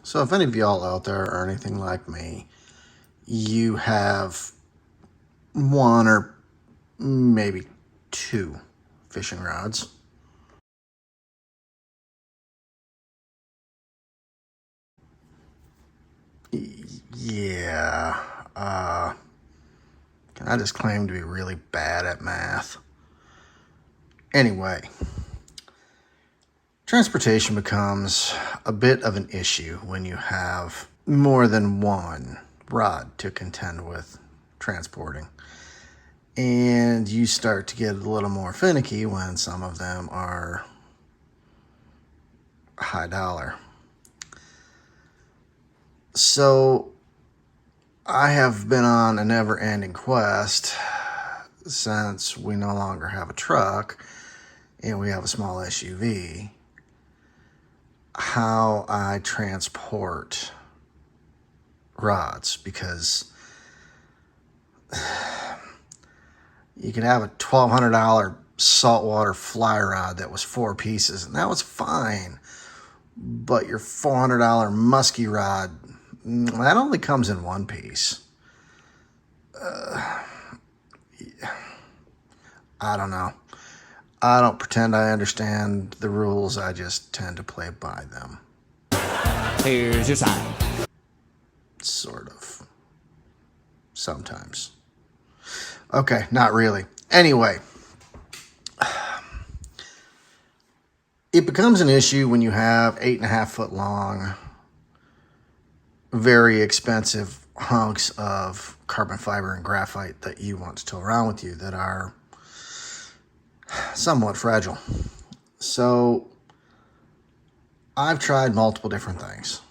So if any of y'all out there are anything like me, you have one or maybe two fishing rods. Yeah, can I just claim to be really bad at math? Anyway, transportation becomes a bit of an issue when you have more than one rod to contend with transporting. And you start to get a little more finicky when some of them are high dollar. So I have been on a never-ending quest since we no longer have a truck and we have a small SUV, how I transport rods, because you could have a $1,200 saltwater fly rod that was 4 pieces, and that was fine. But your $400 musky rod, that only comes in 1 piece. I don't know. I don't pretend I understand the rules. I just tend to play by them. Here's your sign. Sort of. Sometimes. Okay, not really. Anyway, it becomes an issue when you have 8.5 foot long, very expensive hunks of carbon fiber and graphite that you want to tow around with you that are somewhat fragile. So I've tried multiple different things.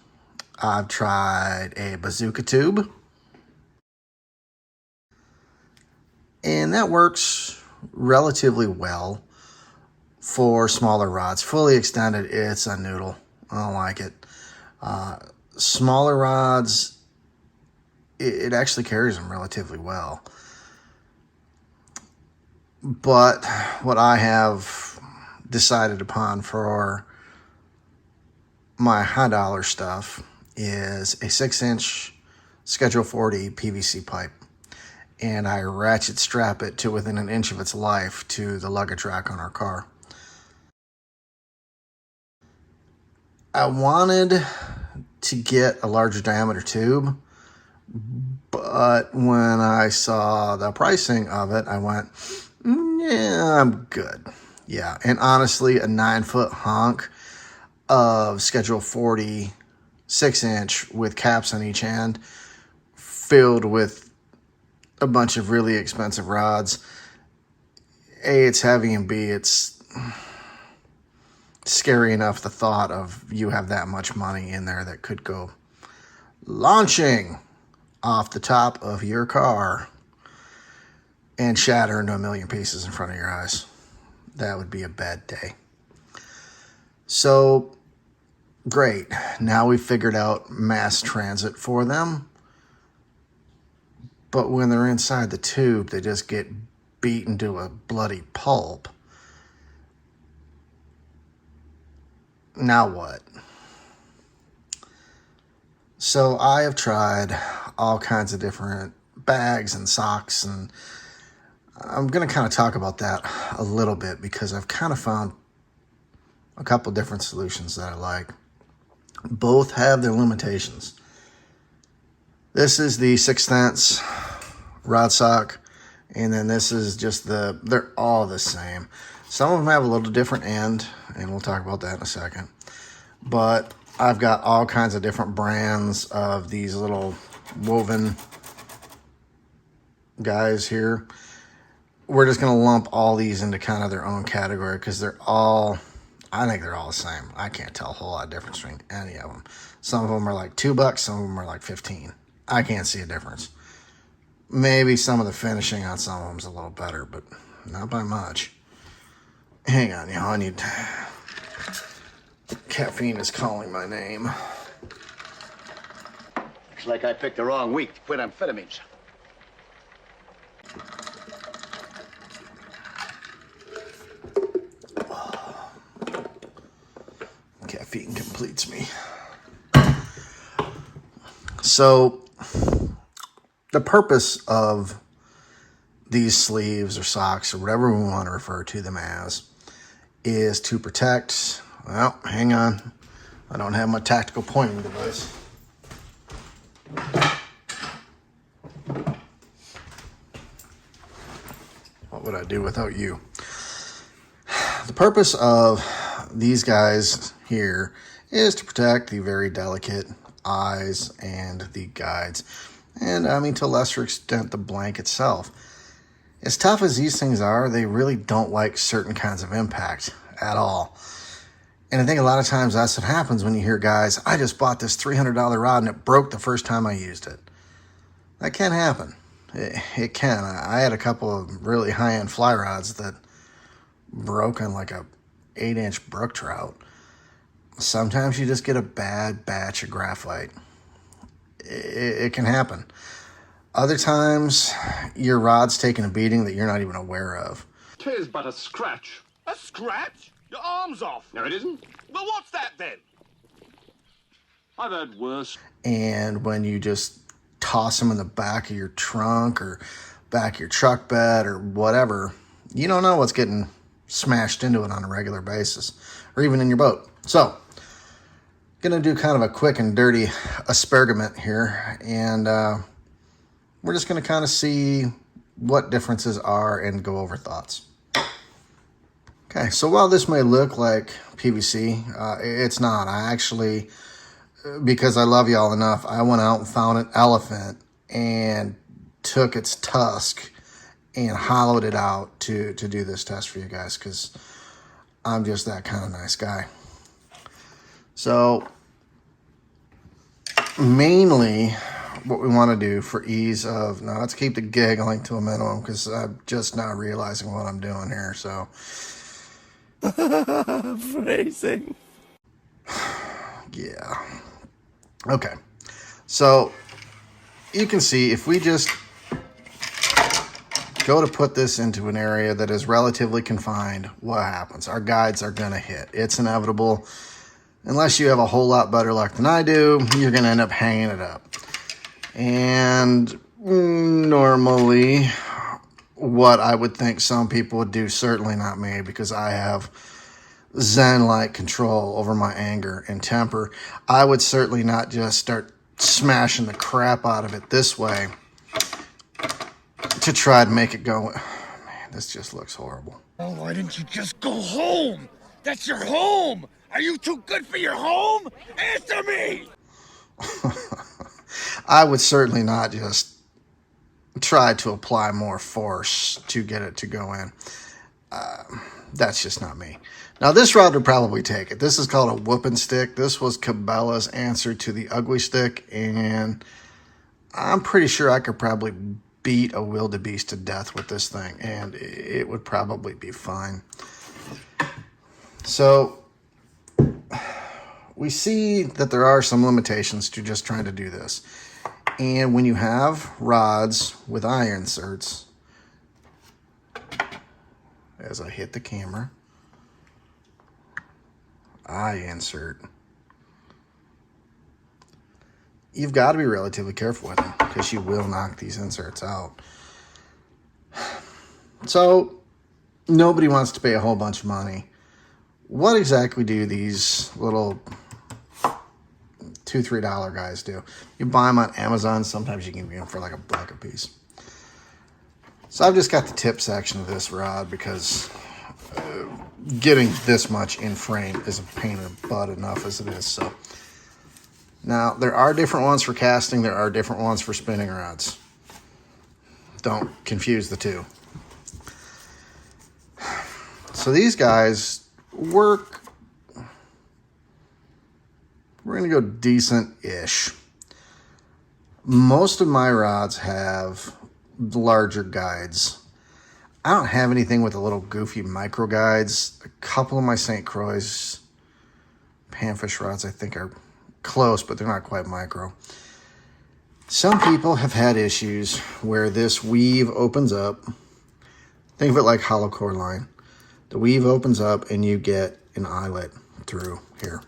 I've tried a bazooka tube, and that works relatively well for smaller rods. Fully extended, it's a noodle. I don't like it. Smaller rods, it actually carries them relatively well. But what I have decided upon for my high dollar stuff is a 6-inch Schedule 40 PVC pipe. And I ratchet strap it to within an inch of its life to the luggage rack on our car. I wanted to get a larger diameter tube, but when I saw the pricing of it, I went, yeah, I'm good. Yeah, and honestly, a 9-foot hunk of Schedule 40 6-inch with caps on each end, filled with a bunch of really expensive rods. A, it's heavy, and B, it's scary enough the thought of you have that much money in there that could go launching off the top of your car and shatter into a million pieces in front of your eyes. That would be a bad day. So, great. Now we've figured out mass transit for them. But when they're inside the tube, they just get beaten to a bloody pulp. Now what? So I have tried all kinds of different bags and socks, and I'm going to kind of talk about that a little bit because I've kind of found a couple different solutions that I like. Both have their limitations. This is the 6th rod sock, and then this is just they're all the same. Some of them have a little different end, and we'll talk about that in a second. But I've got all kinds of different brands of these little woven guys here. We're just going to lump all these into kind of their own category because I think they're all the same. I can't tell a whole lot of difference between any of them. Some of them are like $2, some of them are like 15. I can't see a difference. Maybe some of the finishing on some of them is a little better, but not by much. Hang on, y'all. I need... Caffeine is calling my name. Looks like I picked the wrong week to quit amphetamines. Caffeine completes me. So the purpose of these sleeves or socks or whatever we want to refer to them as is to protect, well, hang on, I don't have my tactical pointing device. What would I do without you? The purpose of these guys here is to protect the very delicate eyes and the guides. And I mean, to a lesser extent, the blank itself. As tough as these things are, they really don't like certain kinds of impact at all. And I think a lot of times that's what happens when you hear guys, I just bought this $300 rod and it broke the first time I used it. That can happen. It can. I had a couple of really high-end fly rods that broke on like a 8-inch brook trout. Sometimes you just get a bad batch of graphite. It can happen. Other times, your rod's taking a beating that you're not even aware of. 'Tis but a scratch. A scratch? Your arm's off. No, it isn't. Well, what's that then? I've had worse. And when you just toss them in the back of your trunk or back of your truck bed or whatever, you don't know what's getting smashed into it on a regular basis, or even in your boat. So, gonna do kind of a quick and dirty aspergement here, and we're just gonna kind of see what differences are and go over thoughts. Okay, so while this may look like PVC, it's not. I actually, because I love y'all enough, I went out and found an elephant and took its tusk and hollowed it out to do this test for you guys, because I'm just that kind of nice guy. So mainly what we want to do for ease of, now let's keep the giggling to a minimum because I'm just not realizing what I'm doing here. So Phrasing. yeah. Okay. So you can see if we just go to put this into an area that is relatively confined, what happens? Our guides are going to hit. It's inevitable. Unless you have a whole lot better luck than I do, you're going to end up hanging it up. And normally, what I would think some people would do, certainly not me, because I have Zen-like control over my anger and temper, I would certainly not just start smashing the crap out of it this way to try to make it go. Man, this just looks horrible. Oh, why didn't you just go home? That's your home! Are you too good for your home? Answer me! I would certainly not just try to apply more force to get it to go in. That's just not me. Now, this rod would probably take it. This is called a whooping stick. This was Cabela's answer to the ugly stick, and I'm pretty sure I could probably beat a wildebeest to death with this thing, and it would probably be fine. So we see that there are some limitations to just trying to do this. And when you have rods with eye inserts, as I hit the camera, eye insert, you've got to be relatively careful with them because you will knock these inserts out. So nobody wants to pay a whole bunch of money. What exactly do these little $2-3 guys do? You buy them on Amazon. Sometimes you can get them for like $1 a piece. So I've just got the tip section of this rod because getting this much in frame is a pain in the butt enough as it is. So now there are different ones for casting. There are different ones for spinning rods. Don't confuse the two. So these guys work. We're going to go decent-ish. Most of my rods have larger guides. I don't have anything with the little goofy micro guides. A couple of my St. Croix panfish rods I think are close, but they're not quite micro. Some people have had issues where this weave opens up. Think of it like hollow core line. The weave opens up and you get an eyelet through here.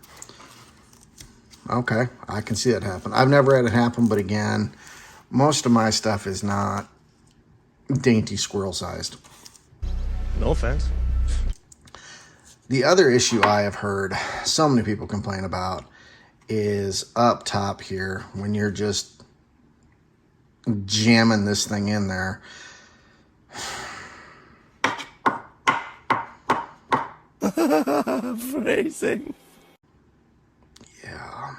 Okay, I can see that happen. I've never had it happen, but again, most of my stuff is not dainty squirrel sized. No offense. The other issue I have heard so many people complain about is up top here when you're just jamming this thing in there. Phrasing. Yeah.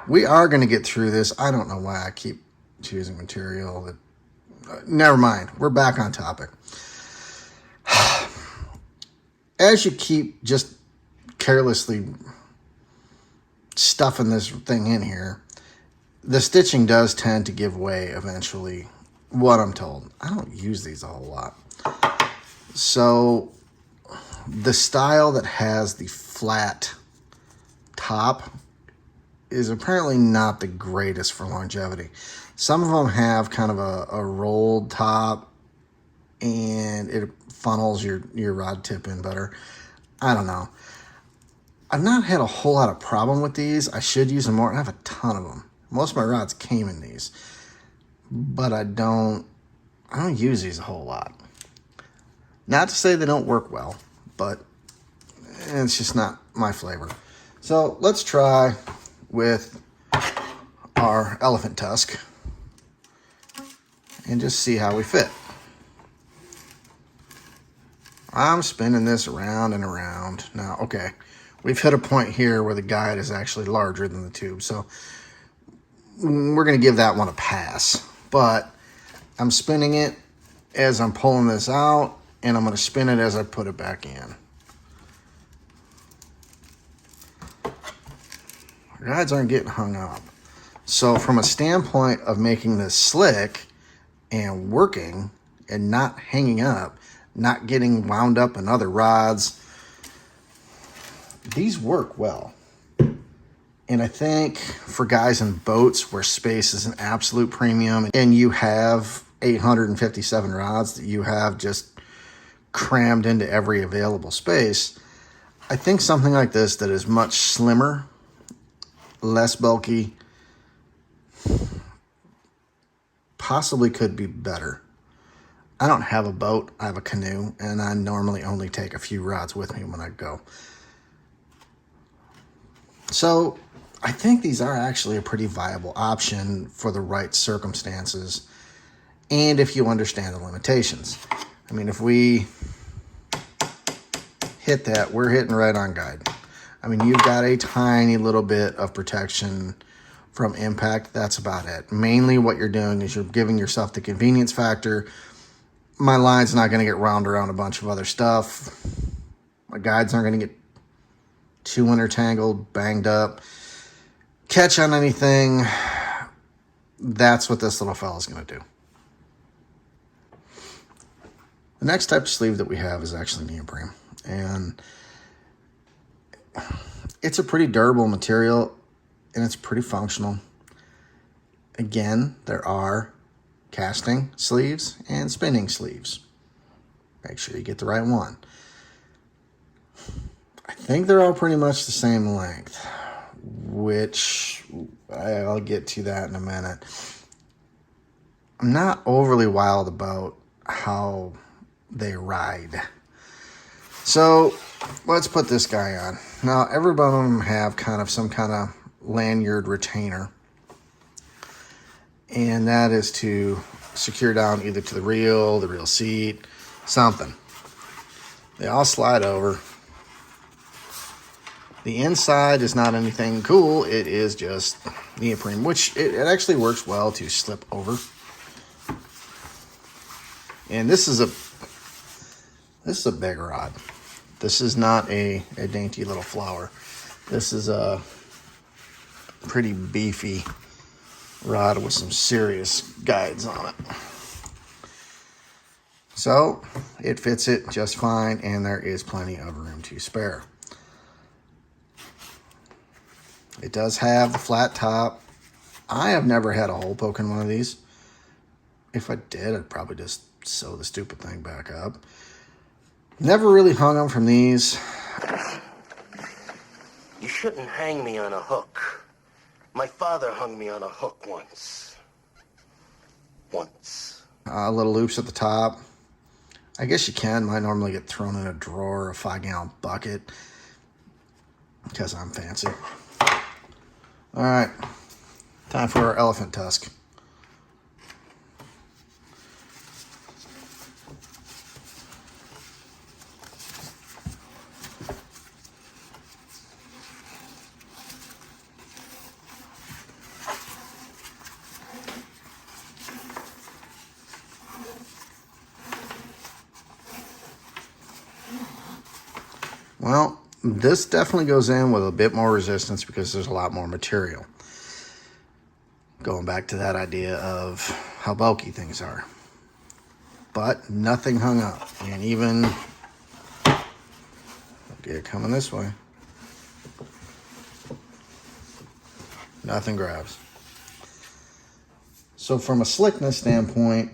We are going to get through this. I don't know why I keep choosing material that... never mind. We're back on topic. As you keep just carelessly stuffing this thing in here, the stitching does tend to give way eventually, what I'm told. I don't use these a whole lot. So the style that has the flat top is apparently not the greatest for longevity. Some of them have kind of a rolled top and it funnels your rod tip in better. I don't know. I've not had a whole lot of problem with these. I should use them more. I have a ton of them. Most of my rods came in these, but I don't use these a whole lot. Not to say they don't work well, but it's just not my flavor. So let's try with our elephant tusk and just see how we fit. I'm spinning this around and around. Now, okay, we've hit a point here where the guide is actually larger than the tube, so we're going to give that one a pass. But I'm spinning it as I'm pulling this out, and I'm going to spin it as I put it back in. Guides aren't getting hung up. So from a standpoint of making this slick and working and not hanging up, not getting wound up in other rods, these work well. And I think for guys in boats where space is an absolute premium and you have 857 rods that you have just crammed into every available space, I think something like this that is much slimmer, less bulky, possibly could be better. I don't have a boat, I have a canoe, and I normally only take a few rods with me when I go. So I think these are actually a pretty viable option for the right circumstances and if you understand the limitations. I mean, if we hit that, we're hitting right on guide. I mean, you've got a tiny little bit of protection from impact. That's about it. Mainly what you're doing is you're giving yourself the convenience factor. My line's not going to get wound around a bunch of other stuff. My guides aren't going to get too intertangled, banged up, catch on anything. That's what this little fella's going to do. The next type of sleeve that we have is actually neoprene. And it's a pretty durable material and it's pretty functional. Again, there are casting sleeves and spinning sleeves. Make sure you get the right one. I think they're all pretty much the same length, which I'll get to that in a minute. I'm not overly wild about how they ride. So let's put this guy on. Now, every one of them have kind of some kind of lanyard retainer. And that is to secure down either to the reel seat, something. They all slide over. The inside is not anything cool. It is just neoprene, which it actually works well to slip over. And this is a big rod. This is not a dainty little flower. This is a pretty beefy rod with some serious guides on it. So it fits it just fine, and there is plenty of room to spare. It does have the flat top. I have never had a hole poke in one of these. If I did, I'd probably just sew the stupid thing back up. Never really hung them from these. shouldn't hang me on a hook. My father hung me on a hook once. Little loops at the top. I guess you can. Mine normally get thrown in a drawer or a 5-gallon bucket because I'm fancy. All right, time for our elephant tusk. Well, this definitely goes in with a bit more resistance because there's a lot more material. Going back to that idea of how bulky things are. But nothing hung up. And even, get it coming this way, nothing grabs. So from a slickness standpoint,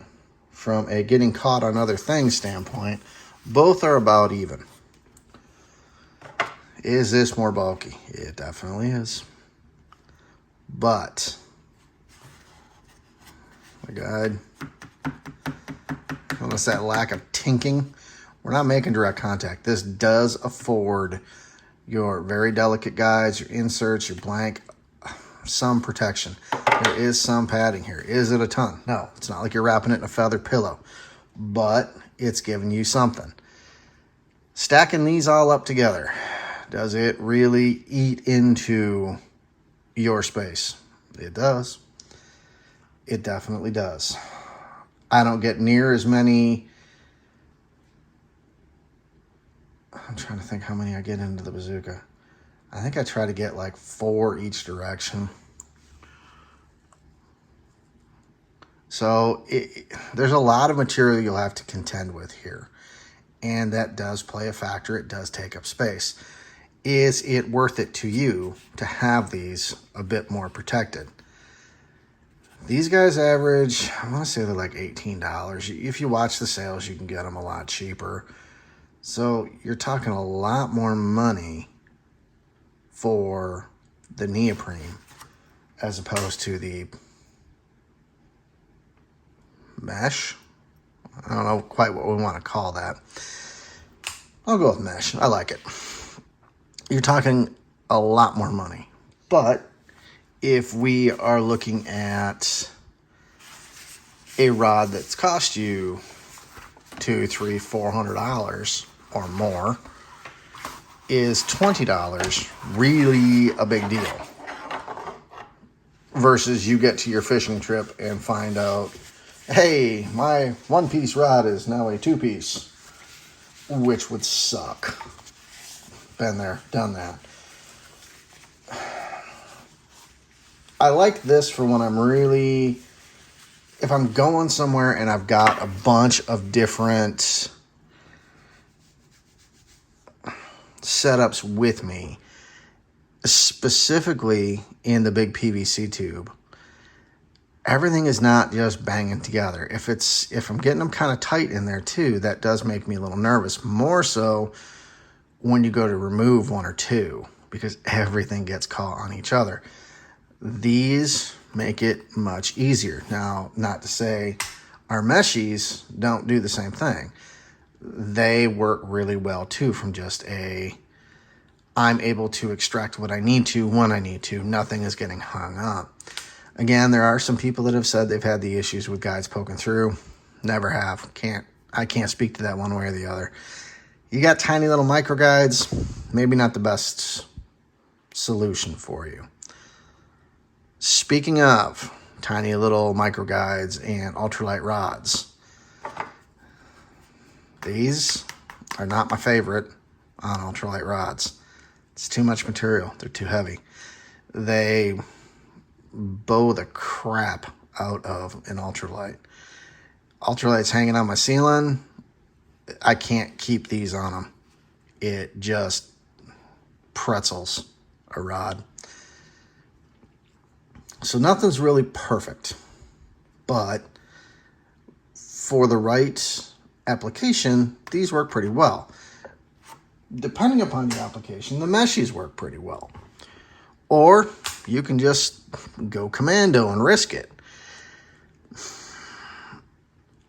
from a getting caught on other things standpoint, both are about even. Is this more bulky? It definitely is. But, my God, notice that lack of tinking. We're not making direct contact. This does afford your very delicate guides, your inserts, your blank, some protection. There is some padding here. Is it a ton? No, it's not like you're wrapping it in a feather pillow, but it's giving you something. Stacking these all up together, does it really eat into your space? It does. It definitely does. I don't get near as many. I'm trying to think how many I get into the bazooka. I think I try to get like 4 each direction. So there's a lot of material you'll have to contend with here. And that does play a factor. It does take up space. Is it worth it to you to have these a bit more protected? These guys average, I want to say they're like $18. If you watch the sales, you can get them a lot cheaper. So you're talking a lot more money for the neoprene as opposed to the mesh. I don't know quite what we want to call that. I'll go with mesh. I like it. You're talking a lot more money. But if we are looking at a rod that's cost you $200, $300, $400 or more, is $20 really a big deal? Versus you get to your fishing trip and find out, hey, my 1-piece rod is now a 2-piece, which would suck. Been there, done that. I like this for when I'm really, if I'm going somewhere and I've got a bunch of different setups with me, specifically in the big PVC tube. Everything is not just banging together. If I'm getting them kind of tight in there too, that does make me a little nervous. More so when you go to remove 1 or 2, because everything gets caught on each other. These make it much easier. Now, not to say our meshies don't do the same thing. They work really well too from just I'm able to extract what I need to when I need to. Nothing is getting hung up. Again, there are some people that have said they've had the issues with guides poking through. Never have. I can't speak to that one way or the other. You got tiny little micro guides, maybe not the best solution for you. Speaking of tiny little micro guides and ultralight rods, these are not my favorite on ultralight rods. It's too much material. They're too heavy. They bow the crap out of an ultralight. Ultralight's hanging on my ceiling. I can't keep these on them. It just pretzels a rod. So nothing's really perfect, but for the right application, these work pretty well. Depending upon the application, the meshies work pretty well. Or you can just go commando and risk it.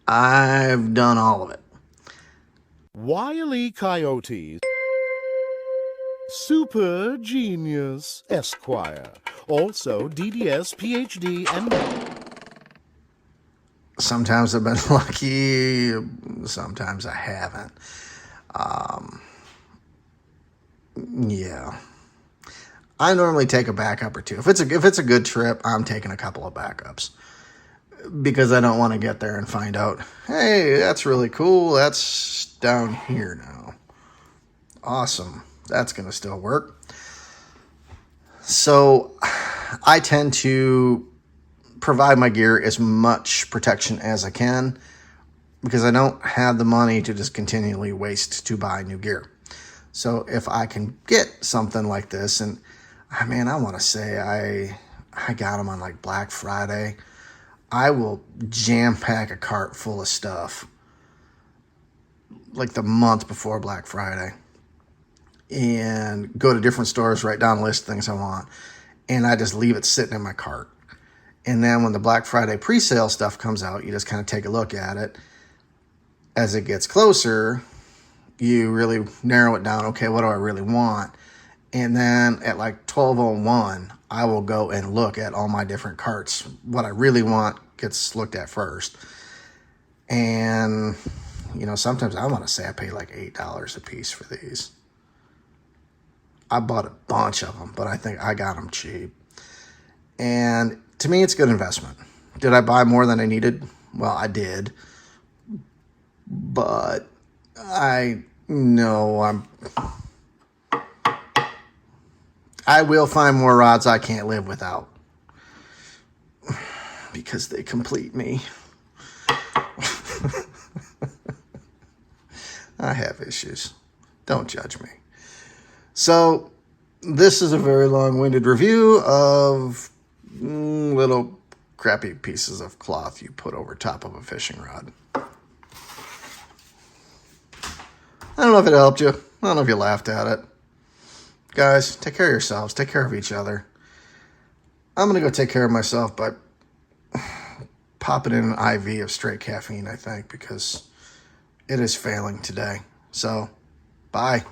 I've done all of it. Wile E. Coyote, Super Genius Esquire, also DDS, PhD, and... Sometimes I've been lucky, sometimes I haven't. Yeah. I normally take a backup or two. If it's a good trip, I'm taking a couple of backups. Because I don't want to get there and find out, hey, that's really cool. That's down here now. Awesome. That's going to still work. So I tend to provide my gear as much protection as I can because I don't have the money to just continually waste to buy new gear. So if I can get something like this, and man, I want to say I got them on like Black Friday. I will jam pack a cart full of stuff like the month before Black Friday and go to different stores, write down a list of things I want, and I just leave it sitting in my cart. And then when the Black Friday pre-sale stuff comes out, you just kind of take a look at it. As it gets closer, you really narrow it down. Okay, what do I really want? And then at like 12:01, I will go and look at all my different carts. What I really want gets looked at first. And, sometimes I want to say I paid like $8 a piece for these. I bought a bunch of them, but I think I got them cheap. And to me, it's a good investment. Did I buy more than I needed? Well, I did. But I know I will find more rods I can't live without because they complete me. I have issues. Don't judge me. So this is a very long-winded review of little crappy pieces of cloth you put over top of a fishing rod. I don't know if it helped you. I don't know if you laughed at it. Guys, take care of yourselves. Take care of each other. I'm going to go take care of myself by popping in an IV of straight caffeine, I think, because it is failing today. So, bye.